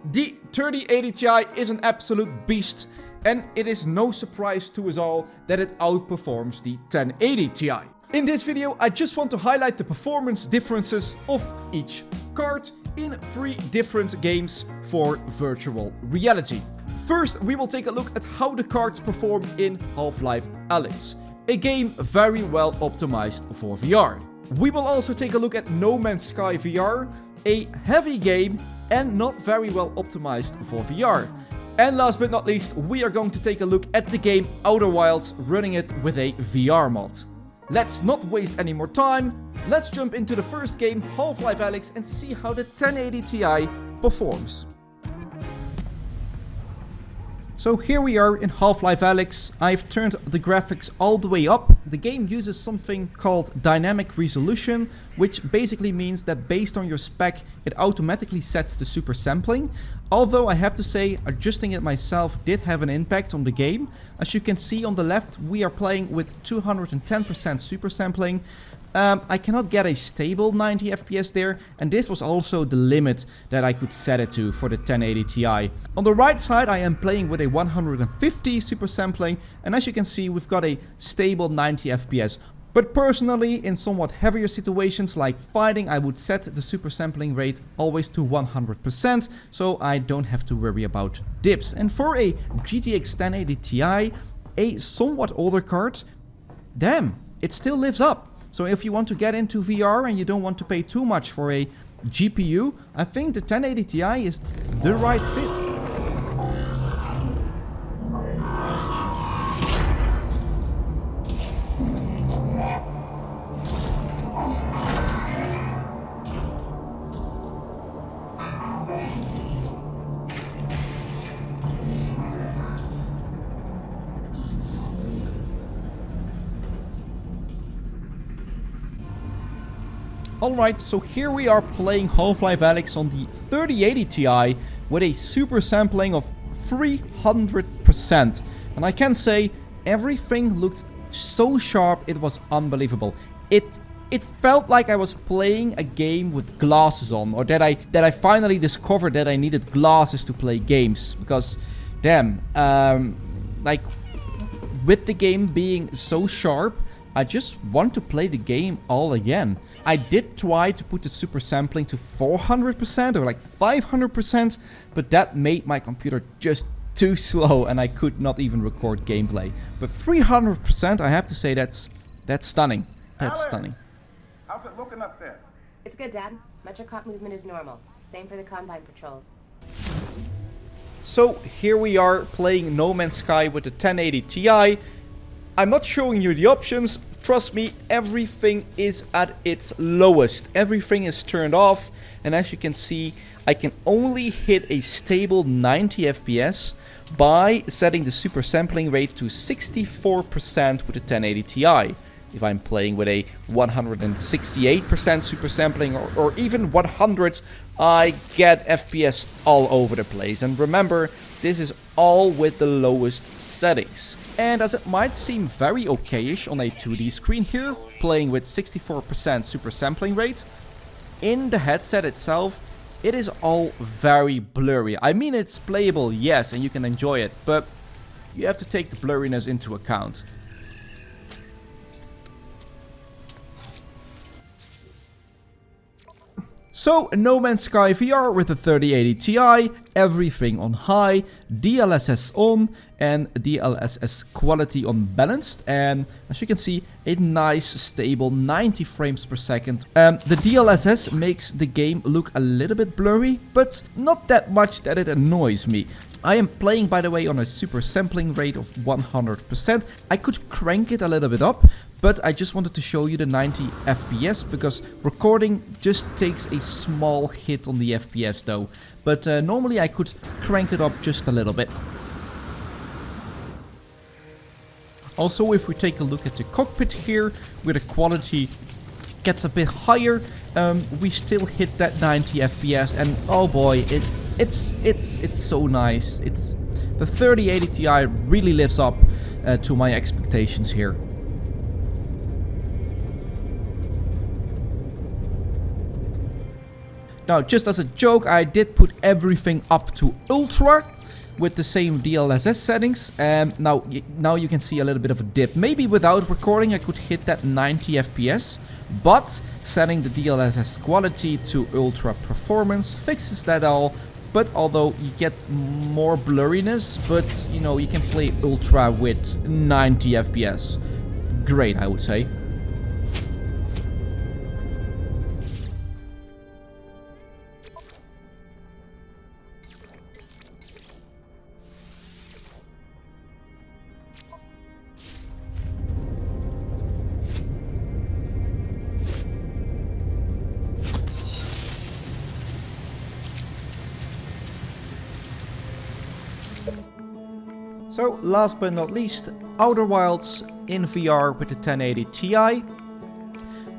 The 3080 Ti is an absolute beast, and it is no surprise to us all that it outperforms the 1080 Ti. In this video, I just want to highlight the performance differences of each card in 3 different games for virtual reality. First, we will take a look at how the cards perform in Half-Life Alyx, a game very well optimized for VR. We will also take a look at No Man's Sky VR, a heavy game and not very well optimized for VR. And last but not least, we are going to take a look at the game Outer Wilds, running it with a VR mod. Let's not waste any more time, let's jump into the first game, Half-Life Alyx, and see how the 1080 Ti performs. So here we are in Half-Life Alyx. I've turned the graphics all the way up. The game uses something called dynamic resolution, which basically means that based on your spec, it automatically sets the super sampling. Although I have to say, adjusting it myself did have an impact on the game. As you can see on the left, we are playing with 210% super sampling. I cannot get a stable 90 FPS there, and this was also the limit that I could set it to for the 1080 Ti. On the right side, I am playing with a 150 super sampling, and as you can see, we've got a stable 90 FPS. But personally, in somewhat heavier situations like fighting, I would set the super sampling rate always to 100%, so I don't have to worry about dips. And for a GTX 1080 Ti, a somewhat older card, damn, it still lives up. So if you want to get into VR and you don't want to pay too much for a GPU, I think the 1080 Ti is the right fit. Alright, so here we are playing Half-Life Alyx on the 3080 Ti with a super sampling of 300%. And I can say, everything looked so sharp, it was unbelievable. It felt like I was playing a game with glasses on, or that I finally discovered that I needed glasses to play games. Because, damn, like, with the game being so sharp, I just want to play the game all again. I did try to put the super sampling to 400% or like 500%, but that made my computer just too slow and I could not even record gameplay. But 300%, I have to say, that's stunning. That's stunning. How's it looking up there? It's good, Dad. Metrocop movement is normal. Same for the Combine patrols. So here we are playing No Man's Sky with the 1080 Ti. I'm not showing you the options. Trust me, everything is at its lowest. Everything is turned off. And as you can see, I can only hit a stable 90 FPS by setting the super sampling rate to 64% with the 1080 Ti. If I'm playing with a 168% super sampling or even 100, I get FPS all over the place. And remember, this is all with the lowest settings. And as it might seem very okayish on a 2D screen here, playing with 64% super sampling rate, in the headset itself, it is all very blurry. I mean, it's playable, yes, and you can enjoy it, but you have to take the blurriness into account. So, No Man's Sky VR with the 3080 Ti, everything on high, DLSS on, and DLSS quality on balanced, and as you can see, a nice stable 90 frames per second. The DLSS makes the game look a little bit blurry, but not that much that it annoys me. I am playing, by the way, on a super sampling rate of 100%. I could crank it a little bit up, but I just wanted to show you the 90 FPS because recording just takes a small hit on the FPS though. But normally I could crank it up just a little bit. Also, if we take a look at the cockpit here, where the quality gets a bit higher, we still hit that 90 FPS, and oh boy, it's so nice. The 3080 Ti really lives up to my expectations here. Now, just as a joke, I did put everything up to ultra with the same DLSS settings, and now you can see a little bit of a dip. Maybe without recording I could hit that 90 FPS, but setting the DLSS quality to ultra performance fixes that all. But although you get more blurriness, but you know, you can play ultra with 90 FPS. Great, I would say. So, last but not least, Outer Wilds in VR with the 1080 Ti.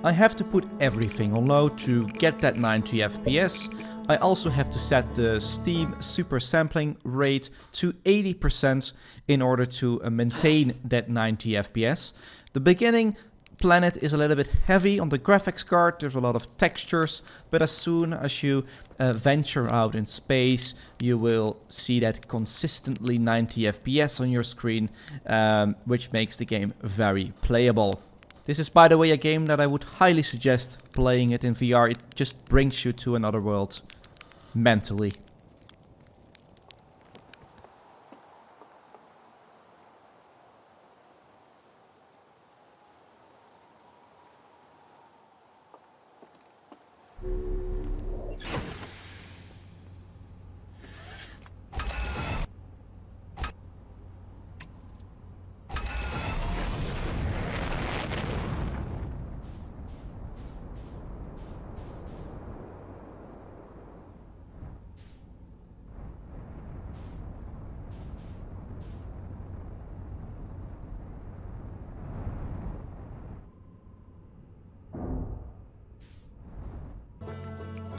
I have to put everything on low to get that 90 FPS. I also have to set the Steam super sampling rate to 80% in order to maintain that 90 FPS. The beginning planet is a little bit heavy on the graphics card, there's a lot of textures, but as soon as you venture out in space, you will see that consistently 90 FPS on your screen, which makes the game very playable. This is, by the way, a game that I would highly suggest playing it in VR. It just brings you to another world mentally.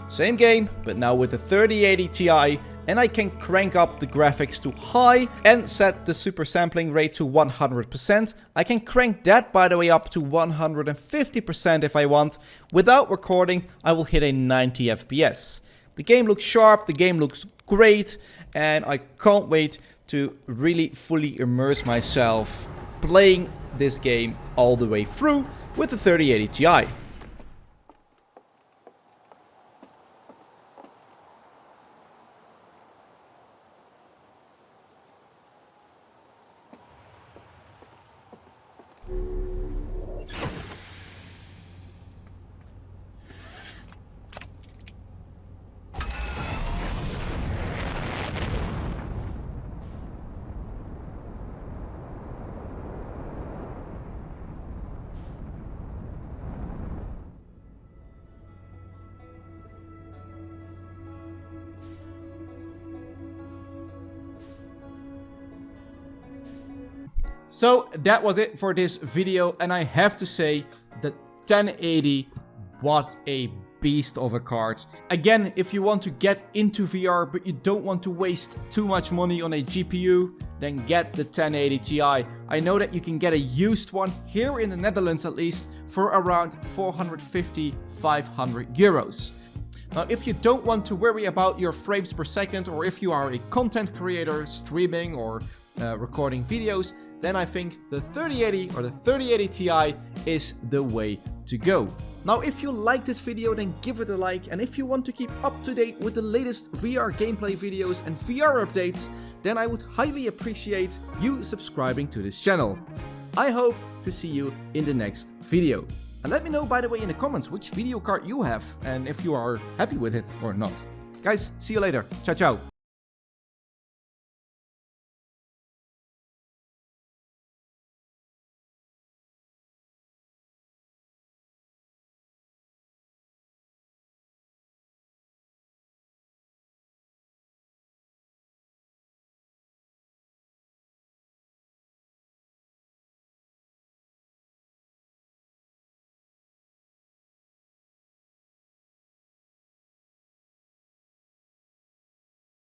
Same game, but now with the 3080 Ti, and I can crank up the graphics to high and set the super sampling rate to 100%. I can crank that, by the way, up to 150% if I want. Without recording, I will hit a 90 FPS. The game looks sharp, the game looks great, and I can't wait to really fully immerse myself playing this game all the way through with the 3080 Ti. So that was it for this video, and I have to say the 1080, what a beast of a card. Again, if you want to get into VR but you don't want to waste too much money on a GPU, then get the 1080 Ti. I know that you can get a used one, here in the Netherlands at least, for around 450-500 euros. Now, if you don't want to worry about your frames per second, or if you are a content creator streaming or recording videos, then I think the 3080 or the 3080 Ti is the way to go. Now, if you like this video, then give it a like, and if you want to keep up to date with the latest VR gameplay videos and VR updates, then I would highly appreciate you subscribing to this channel. I hope to see you in the next video. And let me know, by the way, in the comments which video card you have and if you are happy with it or not. Guys, see you later. Ciao, ciao.